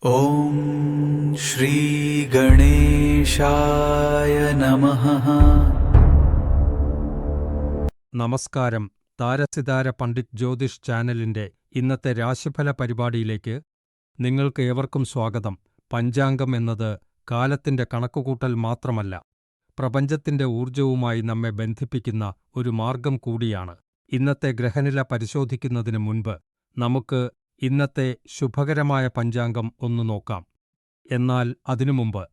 ഓം ശ്രീ ഗണേശായ നമഃ. നമസ്കാരം. താരസിതാര പണ്ഡിറ്റ് ജ്യോതിഷ് ചാനലിന്റെ ഇന്നത്തെ രാശിഫല പരിപാടിയിലേക്ക് നിങ്ങൾക്ക് ഏവർക്കും സ്വാഗതം. പഞ്ചാംഗം എന്നത് കാലത്തിന്റെ കണക്കുകൂട്ടൽ മാത്രമല്ല, പ്രപഞ്ചത്തിന്റെ ഊർജവുമായി നമ്മെ ബന്ധിപ്പിക്കുന്ന ഒരു മാർഗം കൂടിയാണ്. ഇന്നത്തെ ഗ്രഹനില പരിശോധിക്കുന്നതിന് മുൻപ് നമുക്ക് ഇന്നത്തെ ശുഭകരമായ പഞ്ചാംഗം ഒന്ന് നോക്കാം. എന്നാൽ അതിനുമുമ്പ്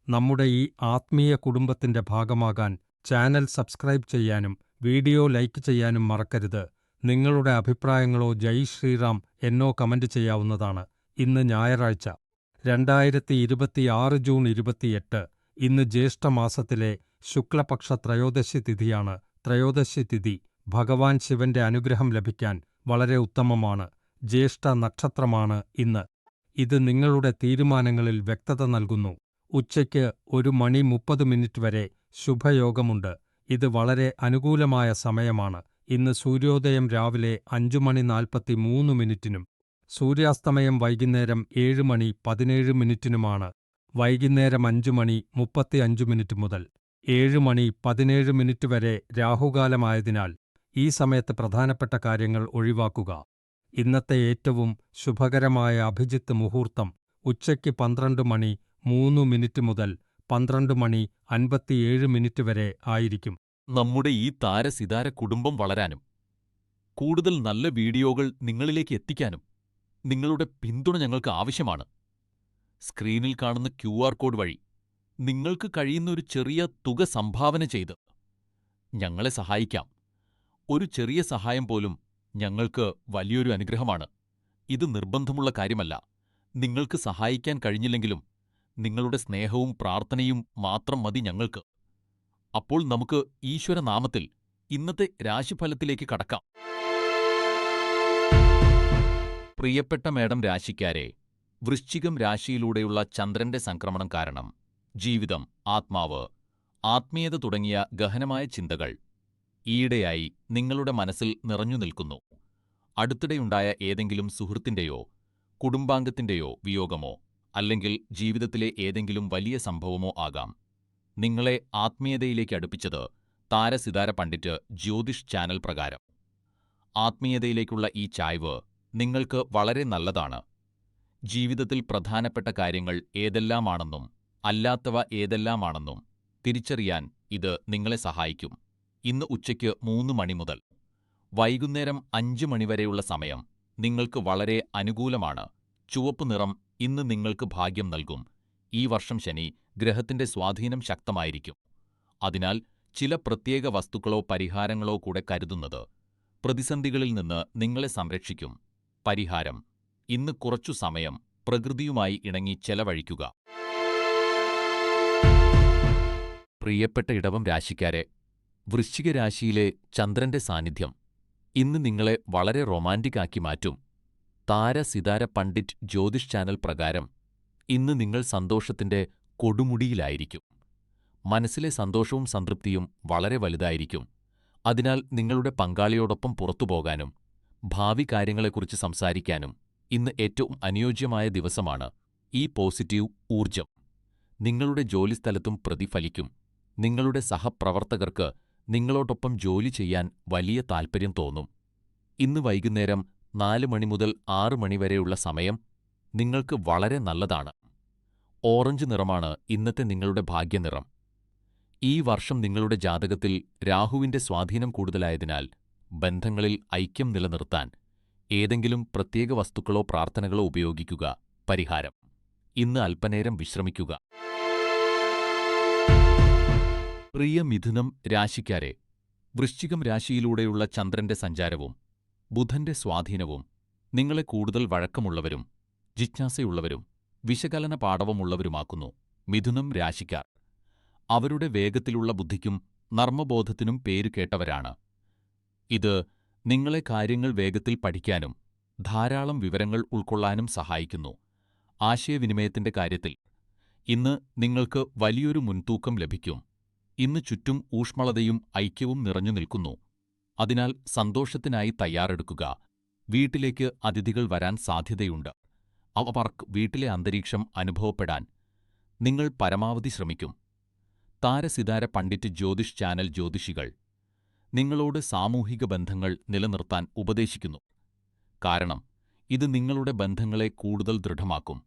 നമ്മുടെ ഈ ആത്മീയ കുടുംബത്തിന്റെ ഭാഗമാകാൻ ചാനൽ സബ്സ്ക്രൈബ് ചെയ്യാനും വീഡിയോ ലൈക്ക് ചെയ്യാനും മറക്കരുത്. നിങ്ങളുടെ അഭിപ്രായങ്ങളോ ജയ് ശ്രീറാം എന്നോ കമന്റ് ചെയ്യാവുന്നതാണ്. ഇന്ന് ഞായറാഴ്ച 2026 ജൂൺ 28. ഇന്ന് ജ്യേഷ്ഠമാസത്തിലെ ശുക്ലപക്ഷ ത്രയോദശി തിഥിയാണ്. ത്രയോദശി തിഥി ഭഗവാൻ ശിവന്റെ അനുഗ്രഹം ലഭിക്കാൻ വളരെ ഉത്തമമാണ്. ജ്യേഷ്ഠ നക്ഷത്രമാണ് ഇന്ന്. ഇത് നിങ്ങളുടെ തീരുമാനങ്ങളിൽ വ്യക്തത നൽകുന്നു. ഉച്ചയ്ക്ക് 1:30 വരെ ശുഭയോഗമുണ്ട്. ഇത് വളരെ അനുകൂലമായ സമയമാണ്. ഇന്ന് സൂര്യോദയം രാവിലെ 5:43 സൂര്യാസ്തമയം വൈകുന്നേരം 7:17 വൈകുന്നേരം 5:35 മുതൽ 7:17 വരെ രാഹുകാലമായതിനാൽ ഈ സമയത്ത് പ്രധാനപ്പെട്ട കാര്യങ്ങൾ ഒഴിവാക്കുക. ഇന്നത്തെ ഏറ്റവും ശുഭകരമായ അഭിജിത്ത് മുഹൂർത്തം ഉച്ചയ്ക്ക് 12:03 മുതൽ 12:57 വരെ ആയിരിക്കും. നമ്മുടെ ഈ താരസിതാര കുടുംബം വളരാനും കൂടുതൽ നല്ല വീഡിയോകൾ നിങ്ങളിലേക്ക് എത്തിക്കാനും നിങ്ങളുടെ പിന്തുണ ഞങ്ങൾക്ക് ആവശ്യമാണ്. സ്ക്രീനിൽ കാണുന്ന QR കോഡ് വഴി നിങ്ങൾക്ക് കഴിയുന്ന ഒരു ചെറിയ തുക സംഭാവന ചെയ്ത് ഞങ്ങളെ സഹായിക്കാം. ഒരു ചെറിയ സഹായം പോലും ഞങ്ങൾക്ക് വലിയൊരു അനുഗ്രഹമാണ്. ഇത് നിർബന്ധമുള്ള കാര്യമല്ല. നിങ്ങൾക്ക് സഹായിക്കാൻ കഴിഞ്ഞില്ലെങ്കിലും നിങ്ങളുടെ സ്നേഹവും പ്രാർത്ഥനയും മാത്രം മതി ഞങ്ങൾക്ക്. അപ്പോൾ നമുക്ക് ഈശ്വരനാമത്തിൽ ഇന്നത്തെ രാശിഫലത്തിലേക്ക് കടക്കാം. പ്രിയപ്പെട്ട മേഡം രാശിക്കാരെ, വൃശ്ചികം രാശിയിലൂടെയുള്ള ചന്ദ്രന്റെ സംക്രമണം കാരണം ജീവിതം, ആത്മാവ്, ആത്മീയത തുടങ്ങിയ ഗഹനമായ ചിന്തകൾ ഈയിടെയായി നിങ്ങളുടെ മനസ്സിൽ നിറഞ്ഞു നിൽക്കുന്നു. അടുത്തിടെയുണ്ടായ ഏതെങ്കിലും സുഹൃത്തിന്റെയോ കുടുംബാംഗത്തിന്റെയോ വിയോഗമോ അല്ലെങ്കിൽ ജീവിതത്തിലെ ഏതെങ്കിലും വലിയ സംഭവമോ ആകാം നിങ്ങളെ ആത്മീയതയിലേക്ക് അടുപ്പിച്ചത്. താരസിതാര പണ്ഡിറ്റ് ജ്യോതിഷ് ചാനൽ പ്രകാരം ആത്മീയതയിലേക്കുള്ള ഈ ചായ്വ് നിങ്ങൾക്ക് വളരെ നല്ലതാണ്. ജീവിതത്തിൽ പ്രധാനപ്പെട്ട കാര്യങ്ങൾ ഏതെല്ലാമാണെന്നും അല്ലാത്തവ ഏതെല്ലാമാണെന്നും തിരിച്ചറിയാൻ ഇത് നിങ്ങളെ സഹായിക്കും. ഇന്ന് ഉച്ചയ്ക്ക് 3 മണി മുതൽ വൈകുന്നേരം 5 മണി വരെയുള്ള സമയം നിങ്ങൾക്ക് വളരെ അനുകൂലമാണ്. ചുവപ്പ് നിറം ഇന്ന് നിങ്ങൾക്ക് ഭാഗ്യം നൽകും. ഈ വർഷം ശനി ഗ്രഹത്തിന്റെ സ്വാധീനം ശക്തമായിരിക്കും. അതിനാൽ ചില പ്രത്യേക വസ്തുക്കളോ പരിഹാരങ്ങളോ കൂടെ കരുതുന്നത് പ്രതിസന്ധികളിൽ നിന്ന് നിങ്ങളെ സംരക്ഷിക്കും. പരിഹാരം: ഇന്ന് കുറച്ചു സമയം പ്രകൃതിയുമായി ഇണങ്ങി ചെലവഴിക്കുക. പ്രിയപ്പെട്ട ഇടവം രാശിക്കാരെ, വൃശ്ചിക രാശിയിലെ ചന്ദ്രന്റെ സാന്നിധ്യം ഇന്ന് നിങ്ങളെ വളരെ റൊമാന്റിക് ആക്കി മാറ്റും. താരസിതാര പണ്ഡിറ്റ് ജ്യോതിഷ് ചാനൽ പ്രകാരം ഇന്ന് നിങ്ങൾ സന്തോഷത്തിന്റെ കൊടുമുടിയിലായിരിക്കും. മനസ്സിലെ സന്തോഷവും സംതൃപ്തിയും വളരെ വലുതായിരിക്കും. അതിനാൽ നിങ്ങളുടെ പങ്കാളിയോടൊപ്പം പുറത്തുപോകാനും ഭാവി കാര്യങ്ങളെക്കുറിച്ച് സംസാരിക്കാനും ഇന്ന് ഏറ്റവും അനുയോജ്യമായ ദിവസമാണ്. ഈ പോസിറ്റീവ് ഊർജം നിങ്ങളുടെ ജോലിസ്ഥലത്തും പ്രതിഫലിക്കും. നിങ്ങളുടെ സഹപ്രവർത്തകർക്ക് നിങ്ങളോടൊപ്പം ജോലി ചെയ്യാൻ വലിയ താൽപ്പര്യം തോന്നും. ഇന്ന് വൈകുന്നേരം 4 മണി മുതൽ 6 മണി വരെയുള്ള സമയം നിങ്ങൾക്ക് വളരെ നല്ലതാണ്. ഓറഞ്ച് നിറമാണ് ഇന്നത്തെ നിങ്ങളുടെ ഭാഗ്യനിറം. ഈ വർഷം നിങ്ങളുടെ ജാതകത്തിൽ രാഹുവിന്റെ സ്വാധീനം കൂടുതലായതിനാൽ ബന്ധങ്ങളിൽ ഐക്യം നിലനിർത്താൻ ഏതെങ്കിലും പ്രത്യേക വസ്തുക്കളോ പ്രാർത്ഥനകളോ ഉപയോഗിക്കുക. പരിഹാരം: ഇന്ന് അല്പനേരം വിശ്രമിക്കുക. പ്രിയ മിഥുനം രാശിക്കാരെ, വൃശ്ചികം രാശിയിലൂടെയുള്ള ചന്ദ്രന്റെ സഞ്ചാരവും ബുധന്റെ സ്വാധീനവും നിങ്ങളെ കൂടുതൽ വഴക്കമുള്ളവരും ജിജ്ഞാസയുള്ളവരും വിശകലന പാടവമുള്ളവരുമാക്കുന്നു. മിഥുനം രാശിക്കാർ അവരുടെ വേഗത്തിലുള്ള ബുദ്ധിക്കും നർമ്മബോധത്തിനും പേരുകേട്ടവരാണ്. ഇത് നിങ്ങളെ കാര്യങ്ങൾ വേഗത്തിൽ പഠിക്കാനും ധാരാളം വിവരങ്ങൾ ഉൾക്കൊള്ളാനും സഹായിക്കുന്നു. ആശയവിനിമയത്തിന്റെ കാര്യത്തിൽ ഇന്ന് നിങ്ങൾക്ക് വലിയൊരു മുൻതൂക്കം ലഭിക്കും. ഇന്ന് ചുറ്റും ഊഷ്മളതയും ഐക്യവും നിറഞ്ഞു നിൽക്കുന്നു. അതിനാൽ സന്തോഷത്തിനായി തയ്യാറെടുക്കുക. വീട്ടിലേക്ക് അതിഥികൾ വരാൻ സാധ്യതയുണ്ട്. അവർക്ക് വീട്ടിലെ അന്തരീക്ഷം അനുഭവപ്പെടാൻ നിങ്ങൾ പരമാവധി ശ്രമിക്കും. താരസിതാര പണ്ഡിറ്റ് ജ്യോതിഷ് ചാനൽ ജ്യോതിഷികൾ നിങ്ങളോട് സാമൂഹിക ബന്ധങ്ങൾ നിലനിർത്താൻ ഉപദേശിക്കുന്നു. കാരണം ഇത് നിങ്ങളുടെ ബന്ധങ്ങളെ കൂടുതൽ ദൃഢമാക്കും.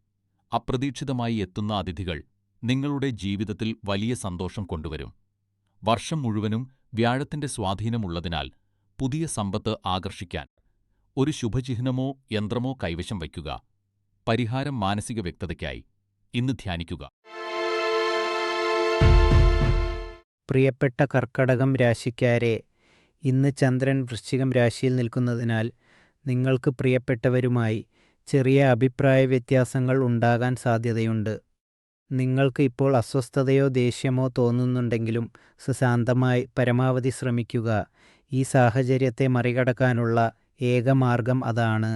അപ്രതീക്ഷിതമായി എത്തുന്ന അതിഥികൾ നിങ്ങളുടെ ജീവിതത്തിൽ വലിയ സന്തോഷം കൊണ്ടുവരും. വർഷം മുഴുവനും വ്യാഴത്തിന്റെ സ്വാധീനമുള്ളതിനാൽ പുതിയ സമ്പത്ത് ആകർഷിക്കാൻ ഒരു ശുഭചിഹ്നമോ യന്ത്രമോ കൈവശം വയ്ക്കുക. പരിഹാരം മാനസിക വ്യക്തതയ്ക്കായി ഇന്ന് ധ്യാനിക്കുക. പ്രിയപ്പെട്ട കർക്കടകം രാശിക്കാരെ, ഇന്ന് ചന്ദ്രൻ വൃശ്ചികം രാശിയിൽ നിൽക്കുന്നതിനാൽ നിങ്ങൾക്ക് പ്രിയപ്പെട്ടവരുമായി ചെറിയ അഭിപ്രായ വ്യത്യാസങ്ങൾ ഉണ്ടാകാൻ സാധ്യതയുണ്ട്. നിങ്ങൾക്ക് ഇപ്പോൾ അസ്വസ്ഥതയോ ദേഷ്യമോ തോന്നുന്നുണ്ടെങ്കിലും ശാന്തമായി പരമാവധി ശ്രമിക്കുക. ഈ സാഹചര്യത്തെ മറികടക്കാനുള്ള ഏക മാർഗം അതാണ്.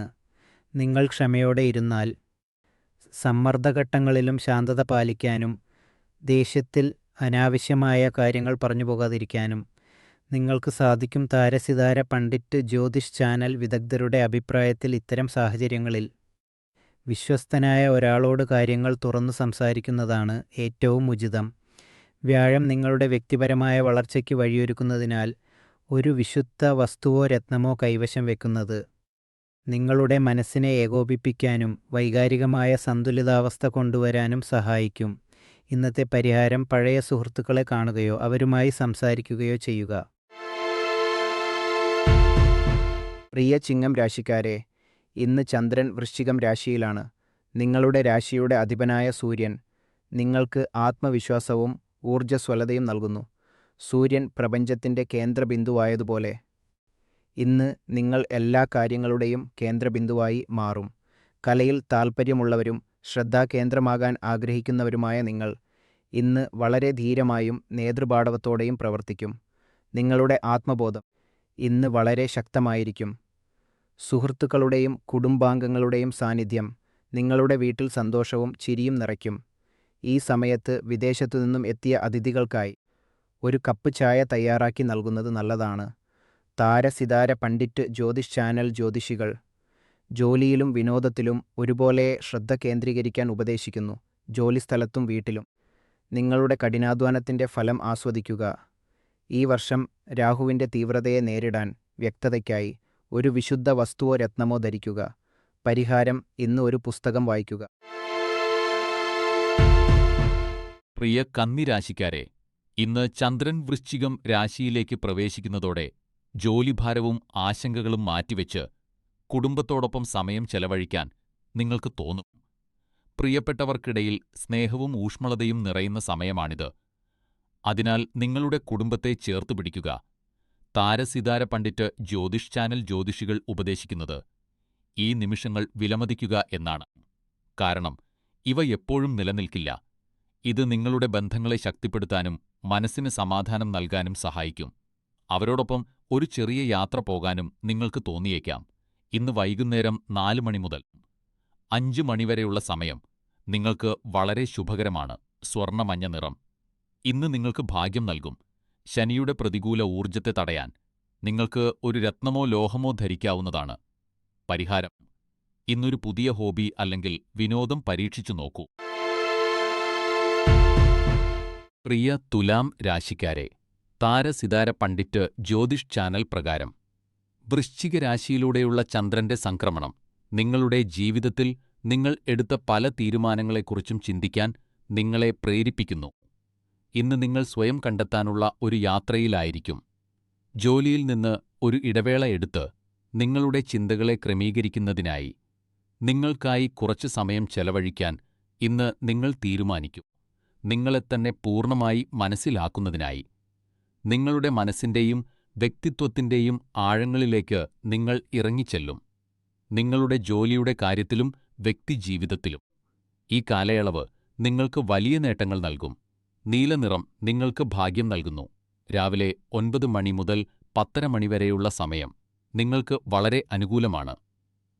നിങ്ങൾ ക്ഷമയോടെ ഇരുന്നാൽ സമ്മർദ്ദഘട്ടങ്ങളിലും ശാന്തത പാലിക്കാനും ദേഷ്യത്തിൽ അനാവശ്യമായ കാര്യങ്ങൾ പറഞ്ഞു പോകാതിരിക്കാനും നിങ്ങൾക്ക് സാധിക്കും. താരസിതാര പണ്ഡിറ്റ് ജ്യോതിഷ് ചാനൽ വിദഗ്ധരുടെ അഭിപ്രായത്തിൽ ഇത്തരം സാഹചര്യങ്ങളിൽ വിശ്വസ്തനായ ഒരാളോട് കാര്യങ്ങൾ തുറന്നു സംസാരിക്കുന്നതാണ് ഏറ്റവും ഉചിതം. വ്യാഴം നിങ്ങളുടെ വ്യക്തിപരമായ വളർച്ചയ്ക്ക് വഴിയൊരുക്കുന്നതിനാൽ ഒരു വിശുദ്ധ വസ്തുവോ രത്നമോ കൈവശം വെക്കുന്നത് നിങ്ങളുടെ മനസ്സിനെ ഏകോപിപ്പിക്കാനും വൈകാരികമായ സന്തുലിതാവസ്ഥ കൊണ്ടുവരാനും സഹായിക്കും. ഇന്നത്തെ പരിഹാരം പഴയ സുഹൃത്തുക്കളെ കാണുകയോ അവരുമായി സംസാരിക്കുകയോ ചെയ്യുക. പ്രിയ ചിങ്ങം രാശിക്കാരെ, ഇന്ന് ചന്ദ്രൻ വൃശ്ചികം രാശിയിലാണ്. നിങ്ങളുടെ രാശിയുടെ അധിപനായ സൂര്യൻ നിങ്ങൾക്ക് ആത്മവിശ്വാസവും ഊർജ്ജസ്വലതയും നൽകുന്നു. സൂര്യൻ പ്രപഞ്ചത്തിൻ്റെ കേന്ദ്രബിന്ദുവായതുപോലെ ഇന്ന് നിങ്ങൾ എല്ലാ കാര്യങ്ങളുടെയും കേന്ദ്രബിന്ദുവായി മാറും. കലയിൽ താൽപ്പര്യമുള്ളവരും ശ്രദ്ധാകേന്ദ്രമാകാൻ ആഗ്രഹിക്കുന്നവരുമായ നിങ്ങൾ ഇന്ന് വളരെ ധീരമായും നേതൃപാടവത്തോടെയും പ്രവർത്തിക്കും. നിങ്ങളുടെ ആത്മബോധം ഇന്ന് വളരെ ശക്തമായിരിക്കും. സുഹൃത്തുക്കളുടെയും കുടുംബാംഗങ്ങളുടെയും സാന്നിധ്യം നിങ്ങളുടെ വീട്ടിൽ സന്തോഷവും ചിരിയും നിറയ്ക്കും. ഈ സമയത്ത് വിദേശത്തുനിന്നും എത്തിയ അതിഥികൾക്കായി ഒരു കപ്പ് ചായ തയ്യാറാക്കി നൽകുന്നത് നല്ലതാണ്. താരസിതാര പണ്ഡിറ്റ് ജ്യോതിഷ് ചാനൽ ജ്യോതിഷികൾ ജോലിയിലും വിനോദത്തിലും ഒരുപോലെ ശ്രദ്ധ കേന്ദ്രീകരിക്കാൻ ഉപദേശിക്കുന്നു. ജോലിസ്ഥലത്തും വീട്ടിലും നിങ്ങളുടെ കഠിനാധ്വാനത്തിൻ്റെ ഫലം ആസ്വദിക്കുക. ഈ വർഷം രാഹുവിൻ്റെ തീവ്രതയെ നേരിടാൻ വ്യക്തതയ്ക്കായി ഒരു വിശുദ്ധ വസ്തുവോ രത്നമോ ധരിക്കുക. പരിഹാരം ഇന്ന് ഒരു പുസ്തകം വായിക്കുക. പ്രിയ കന്നി രാശിക്കാരെ, ഇന്ന് ചന്ദ്രൻ വൃശ്ചികം രാശിയിലേക്ക് പ്രവേശിക്കുന്നതോടെ ജോലിഭാരവും ആശങ്കകളും മാറ്റിവെച്ച് കുടുംബത്തോടൊപ്പം സമയം ചെലവഴിക്കാൻ നിങ്ങൾക്ക് തോന്നും. പ്രിയപ്പെട്ടവർക്കിടയിൽ സ്നേഹവും ഊഷ്മളതയും നിറയുന്ന സമയമാണിത്. അതിനാൽ നിങ്ങളുടെ കുടുംബത്തെ ചേർത്ത് പിടിക്കുക. താരസിതാര പണ്ഡിറ്റ് ജ്യോതിഷ് ചാനൽ ജ്യോതിഷികൾ ഉപദേശിക്കുന്നത് ഈ നിമിഷങ്ങൾ വിലമതിക്കുക എന്നാണ്. കാരണം ഇവ എപ്പോഴും നിലനിൽക്കില്ല. ഇത് നിങ്ങളുടെ ബന്ധങ്ങളെ ശക്തിപ്പെടുത്താനും മനസ്സിന് സമാധാനം നൽകാനും സഹായിക്കും. അവരോടൊപ്പം ഒരു ചെറിയ യാത്ര പോകാനും നിങ്ങൾക്ക് തോന്നിയേക്കാം. ഇന്ന് വൈകുന്നേരം 4 മണി മുതൽ 5 മണിവരെയുള്ള സമയം നിങ്ങൾക്ക് വളരെ ശുഭകരമാണ്. സ്വർണ്ണമഞ്ഞ നിറം ഇന്ന് നിങ്ങൾക്ക് ഭാഗ്യം നൽകും. ശനിയുടെ പ്രതികൂല ഊർജ്ജത്തെ തടയാൻ നിങ്ങൾക്ക് ഒരു രത്നമോ ലോഹമോ ധരിക്കാവുന്നതാണ്. പരിഹാരം ഇന്നൊരു പുതിയ ഹോബി അല്ലെങ്കിൽ വിനോദം പരീക്ഷിച്ചു നോക്കൂ. പ്രിയ തുലാം രാശിക്കാരെ, താരസിതാര പണ്ഡിറ്റ് ജ്യോതിഷ് ചാനൽ പ്രകാരം വൃശ്ചിക രാശിയിലൂടെയുള്ള ചന്ദ്രന്റെ സംക്രമണം നിങ്ങളുടെ ജീവിതത്തിൽ നിങ്ങൾ എടുത്ത പല തീരുമാനങ്ങളെക്കുറിച്ചും ചിന്തിക്കാൻ നിങ്ങളെ പ്രേരിപ്പിക്കുന്നു. ഇന്ന് നിങ്ങൾ സ്വയം കണ്ടെത്താനുള്ള ഒരു യാത്രയിലായിരിക്കും. ജോലിയിൽ നിന്ന് ഒരു ഇടവേള എടുത്ത് നിങ്ങളുടെ ചിന്തകളെ ക്രമീകരിക്കുന്നതിനായി നിങ്ങൾക്കായി കുറച്ച് സമയം ചെലവഴിക്കാൻ ഇന്ന് നിങ്ങൾ തീരുമാനിക്കും. നിങ്ങളെത്തന്നെ പൂർണ്ണമായി മനസ്സിലാക്കുന്നതിനായി നിങ്ങളുടെ മനസ്സിൻ്റെയും വ്യക്തിത്വത്തിൻ്റെയും ആഴങ്ങളിലേക്ക് നിങ്ങൾ ഇറങ്ങിച്ചെല്ലും. നിങ്ങളുടെ ജോലിയുടെ കാര്യത്തിലും വ്യക്തിജീവിതത്തിലും ഈ കാലയളവ് നിങ്ങൾക്ക് വലിയ നേട്ടങ്ങൾ നൽകും. നീലനിറം നിങ്ങൾക്ക് ഭാഗ്യം നൽകുന്നു. രാവിലെ 9 മണി മുതൽ 10:30 മണി വരെയുള്ള സമയം നിങ്ങൾക്ക് വളരെ അനുകൂലമാണ്.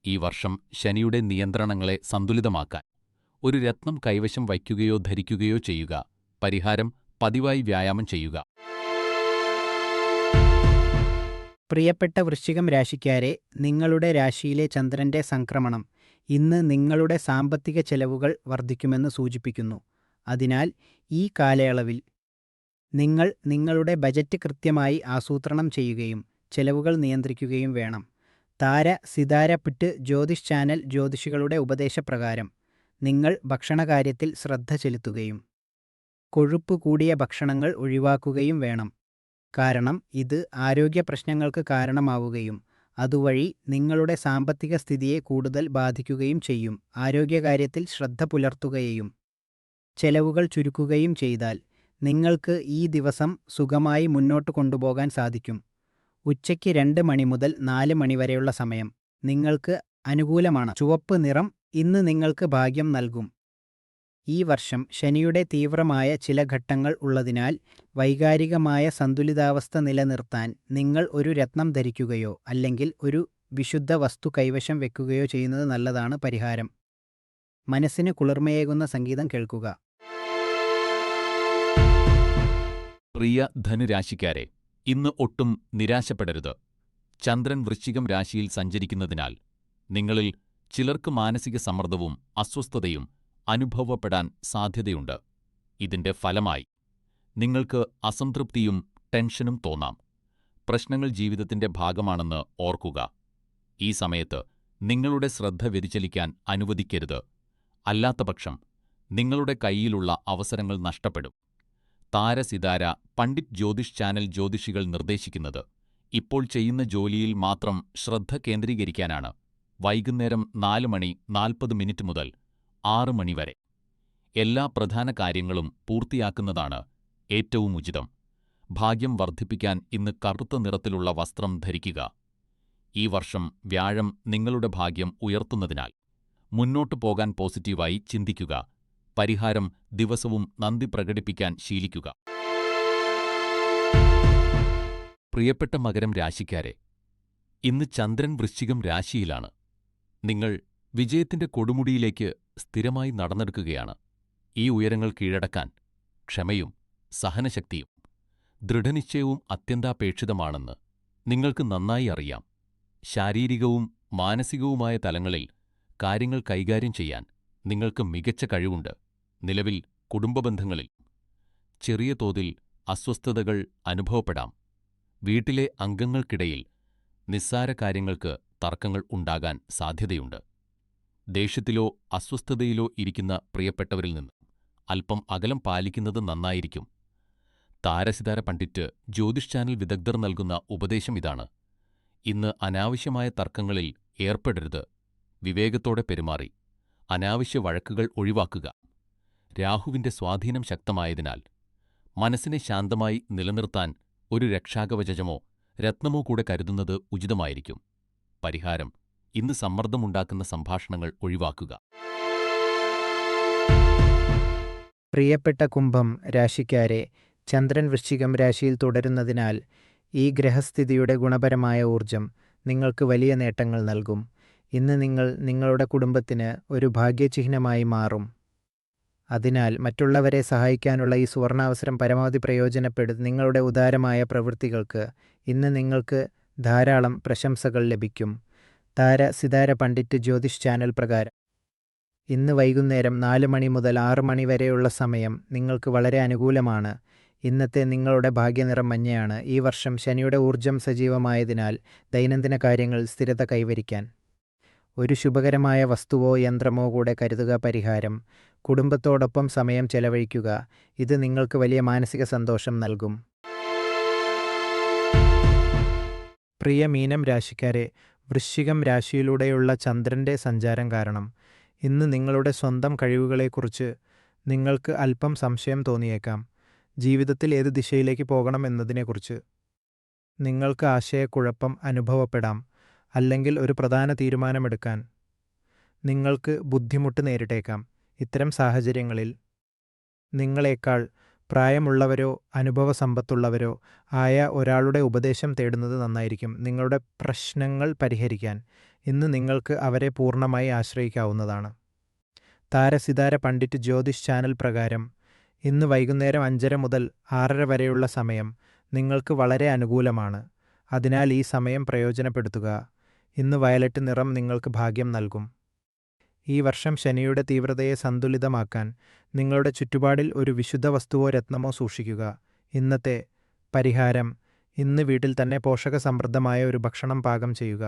ഈ വർഷം ശനിയുടെ നിയന്ത്രണങ്ങളെ സന്തുലിതമാക്കാൻ ഒരു രത്നം കൈവശം വയ്ക്കുകയോ ധരിക്കുകയോ ചെയ്യുക. പരിഹാരം പതിവായി വ്യായാമം ചെയ്യുക. പ്രിയപ്പെട്ട വൃശ്ചികം രാശിക്കാരെ, നിങ്ങളുടെ രാശിയിലെ ചന്ദ്രൻ്റെ സംക്രമണം ഇന്ന് നിങ്ങളുടെ സാമ്പത്തിക ചെലവുകൾ വർദ്ധിക്കുമെന്ന് സൂചിപ്പിക്കുന്നു. അതിനാൽ ഈ കാലയളവിൽ നിങ്ങൾ നിങ്ങളുടെ ബജറ്റ് കൃത്യമായി ആസൂത്രണം ചെയ്യുകയും ചെലവുകൾ നിയന്ത്രിക്കുകയും വേണം. താര സിതാര പിട്ട് ജ്യോതിഷ് ചാനൽ ജ്യോതിഷികളുടെ ഉപദേശപ്രകാരം നിങ്ങൾ ഭക്ഷണകാര്യത്തിൽ ശ്രദ്ധ ചെലുത്തുകയും കൊഴുപ്പ് കൂടിയ ഭക്ഷണങ്ങൾ ഒഴിവാക്കുകയും വേണം. കാരണം ഇത് ആരോഗ്യ പ്രശ്നങ്ങൾക്ക് കാരണമാവുകയും അതുവഴി നിങ്ങളുടെ സാമ്പത്തിക സ്ഥിതിയെ കൂടുതൽ ബാധിക്കുകയും ചെയ്യും. ആരോഗ്യകാര്യത്തിൽ ശ്രദ്ധ പുലർത്തുകയും ചെലവുകൾ ചുരുക്കുകയും ചെയ്താൽ നിങ്ങൾക്ക് ഈ ദിവസം സുഖമായി മുന്നോട്ട് കൊണ്ടുപോകാൻ സാധിക്കും. ഉച്ചയ്ക്ക് 2 മണി മുതൽ 4 മണി വരെയുള്ള സമയം നിങ്ങൾക്ക് അനുകൂലമാണ്. ചുവപ്പ് നിറം ഇന്ന് നിങ്ങൾക്ക് ഭാഗ്യം നൽകും. ഈ വർഷം ശനിയുടെ തീവ്രമായ ചില ഘട്ടങ്ങൾ ഉള്ളതിനാൽ വൈകാരികമായ സന്തുലിതാവസ്ഥ നിലനിർത്താൻ നിങ്ങൾ ഒരു രത്നം ധരിക്കുകയോ അല്ലെങ്കിൽ ഒരു വിശുദ്ധ വസ്തു കൈവശം വെക്കുകയോ ചെയ്യുന്നത് നല്ലതാണ്. പരിഹാരം: മനസ്സിന് കുളിർമയേകുന്ന സംഗീതം കേൾക്കുക. പ്രിയ ധനുരാശിക്കാരെ, ഇന്ന് ഒട്ടും നിരാശപ്പെടരുത്. ചന്ദ്രൻ വൃശ്ചികം രാശിയിൽ സഞ്ചരിക്കുന്നതിനാൽ നിങ്ങളിൽ ചിലർക്ക് മാനസിക സമ്മർദ്ദവും അസ്വസ്ഥതയും അനുഭവപ്പെടാൻ സാധ്യതയുണ്ട്. ഇതിന്റെ ഫലമായി നിങ്ങൾക്ക് അസംതൃപ്തിയും ടെൻഷനും തോന്നാം. പ്രശ്നങ്ങൾ ജീവിതത്തിന്റെ ഭാഗമാണെന്ന് ഓർക്കുക. ഈ സമയത്ത് നിങ്ങളുടെ ശ്രദ്ധ വ്യതിചലിക്കാൻ അനുവദിക്കരുത്. അല്ലാത്തപക്ഷം നിങ്ങളുടെ കയ്യിലുള്ള അവസരങ്ങൾ നഷ്ടപ്പെടും. താരസിതാര പണ്ഡിറ്റ് ജ്യോതിഷ് ചാനൽ ജ്യോതിഷികൾ നിർദ്ദേശിക്കുന്നത് ഇപ്പോൾ ചെയ്യുന്ന ജോലിയിൽ മാത്രം ശ്രദ്ധ കേന്ദ്രീകരിക്കാനാണ്. വൈകുന്നേരം 4:40 മുതൽ 6 മണി വരെ എല്ലാ പ്രധാന കാര്യങ്ങളും പൂർത്തിയാക്കുന്നതാണ് ഏറ്റവും ഉചിതം. ഭാഗ്യം വർദ്ധിപ്പിക്കാൻ ഇന്ന് കറുത്ത നിറത്തിലുള്ള വസ്ത്രം ധരിക്കുക. ഈ വർഷം വ്യാഴം നിങ്ങളുടെ ഭാഗ്യം ഉയർത്തുന്നതിനാൽ മുന്നോട്ടു പോകാൻ പോസിറ്റീവായി ചിന്തിക്കുക. പരിഹാരം: ദിവസവും നന്ദി പ്രകടിപ്പിക്കാൻ ശീലിക്കുക. പ്രിയപ്പെട്ട മകരം രാശിക്കാരെ, ഇന്ന് ചന്ദ്രൻ വൃശ്ചികം രാശിയിലാണ്. നിങ്ങൾ വിജയത്തിന്റെ കൊടുമുടിയിലേക്ക് സ്ഥിരമായി നടന്നെടുക്കുകയാണ്. ഈ ഉയരങ്ങൾ കീഴടക്കാൻ ക്ഷമയും സഹനശക്തിയും ദൃഢനിശ്ചയവും അത്യന്താപേക്ഷിതമാണെന്ന് നിങ്ങൾക്ക് നന്നായി അറിയാം. ശാരീരികവും മാനസികവുമായ തലങ്ങളിൽ കാര്യങ്ങൾ കൈകാര്യം ചെയ്യാൻ നിങ്ങൾക്ക് മികച്ച കഴിവുണ്ട്. നിലവിൽ കുടുംബബന്ധങ്ങളിൽ ചെറിയ തോതിൽ അസ്വസ്ഥതകൾ അനുഭവപ്പെടാം. വീട്ടിലെ അംഗങ്ങൾക്കിടയിൽ നിസ്സാര കാര്യങ്ങൾക്ക് തർക്കങ്ങൾ ഉണ്ടാകാൻ സാധ്യതയുണ്ട്. ദേഷ്യത്തിലോ അസ്വസ്ഥതയിലോ ഇരിക്കുന്ന പ്രിയപ്പെട്ടവരിൽ നിന്ന് അല്പം അകലം പാലിക്കുന്നത് നന്നായിരിക്കും. താരസിതാര പണ്ഡിറ്റ് ജ്യോതിഷ് ചാനൽ വിദഗ്ധർ നൽകുന്ന ഉപദേശം ഇതാണ്: ഇന്ന് അനാവശ്യമായ തർക്കങ്ങളിൽ ഏർപ്പെടരുത്. വിവേകത്തോടെ പെരുമാറി അനാവശ്യ വഴക്കുകൾ ഒഴിവാക്കുക. രാഹുവിന്റെ സ്വാധീനം ശക്തമായതിനാൽ മനസ്സിനെ ശാന്തമായി നിലനിർത്താൻ ഒരു രക്ഷാകവചമോ രത്നമോ കൂടെ കരുതുന്നത് ഉചിതമായിരിക്കും. പരിഹാരം: ഇന്ന് സമ്മർദ്ദമുണ്ടാക്കുന്ന സംഭാഷണങ്ങൾ ഒഴിവാക്കുക. പ്രിയപ്പെട്ട കുംഭം രാശിക്കാരെ, ചന്ദ്രൻ വൃശ്ചികം രാശിയിൽ തുടരുന്നതിനാൽ ഈ ഗ്രഹസ്ഥിതിയുടെ ഗുണപരമായ ഊർജം നിങ്ങൾക്ക് വലിയ നേട്ടങ്ങൾ നൽകും. ഇന്ന് നിങ്ങൾ നിങ്ങളുടെ കുടുംബത്തിന് ഒരു ഭാഗ്യചിഹ്നമായി മാറും. അതിനാൽ മറ്റുള്ളവരെ സഹായിക്കാനുള്ള ഈ സുവർണാവസരം പരമാവധി പ്രയോജനപ്പെടുത്തി നിങ്ങളുടെ ഉദാരമായ പ്രവൃത്തികൾക്ക് ഇന്ന് നിങ്ങൾക്ക് ധാരാളം പ്രശംസകൾ ലഭിക്കും. താര സിതാര പണ്ഡിറ്റ് ജ്യോതിഷ് ചാനൽ പ്രകാരം ഇന്ന് വൈകുന്നേരം 4 മണി മുതൽ 6 മണി വരെയുള്ള സമയം നിങ്ങൾക്ക് വളരെ അനുകൂലമാണ്. ഇന്നത്തെ നിങ്ങളുടെ ഭാഗ്യനിറം മഞ്ഞയാണ്. ഈ വർഷം ശനിയുടെ ഊർജം സജീവമായതിനാൽ ദൈനംദിന കാര്യങ്ങൾ സ്ഥിരത കൈവരിക്കാൻ ഒരു ശുഭകരമായ വസ്തുവോ യന്ത്രമോ കൂടെ കരുതുക. പരിഹാരം: കുടുംബത്തോടൊപ്പം സമയം ചെലവഴിക്കുക. ഇത് നിങ്ങൾക്ക് വലിയ മാനസിക സന്തോഷം നൽകും. പ്രിയ മീനം രാശിക്കാരെ, വൃശ്ചികം രാശിയിലൂടെയുള്ള ചന്ദ്രൻ്റെ സഞ്ചാരം കാരണം ഇന്ന് നിങ്ങളുടെ സ്വന്തം കഴിവുകളെക്കുറിച്ച് നിങ്ങൾക്ക് അല്പം സംശയം തോന്നിയേക്കാം. ജീവിതത്തിൽ ഏത് ദിശയിലേക്ക് പോകണം എന്നതിനെക്കുറിച്ച് നിങ്ങൾക്ക് ആശയക്കുഴപ്പം അനുഭവപ്പെടാം. അല്ലെങ്കിൽ ഒരു പ്രധാന തീരുമാനമെടുക്കാൻ നിങ്ങൾക്ക് ബുദ്ധിമുട്ട് നേരിട്ടേക്കാം. ഇത്തരം സാഹചര്യങ്ങളിൽ നിങ്ങളെക്കാൾ പ്രായമുള്ളവരോ അനുഭവസമ്പത്തുള്ളവരോ ആയ ഒരാളുടെ ഉപദേശം തേടുന്നത് നന്നായിരിക്കും. നിങ്ങളുടെ പ്രശ്നങ്ങൾ പരിഹരിക്കാൻ ഇന്ന് നിങ്ങൾക്ക് അവരെ പൂർണ്ണമായി ആശ്രയിക്കാവുന്നതാണ്. താരസിതാര പണ്ഡിറ്റ് ജ്യോതിഷ് ചാനൽ പ്രകാരം ഇന്ന് വൈകുന്നേരം 5:30 മുതൽ 6:30 വരെയുള്ള സമയം നിങ്ങൾക്ക് വളരെ അനുകൂലമാണ്. അതിനാൽ ഈ സമയം പ്രയോജനപ്പെടുത്തുക. ഇന്ന് വയലറ്റ് നിറം നിങ്ങൾക്ക് ഭാഗ്യം നൽകും. ഈ വർഷം ശനിയുടെ തീവ്രതയെ സന്തുലിതമാക്കാൻ നിങ്ങളുടെ ചുറ്റുപാടിൽ ഒരു വിശുദ്ധ വസ്തുവോ രത്നമോ സൂക്ഷിക്കുക. ഇന്നത്തെ പരിഹാരം: ഇന്ന് വീട്ടിൽ തന്നെ പോഷകസമൃദ്ധമായ ഒരു ഭക്ഷണം പാകം ചെയ്യുക.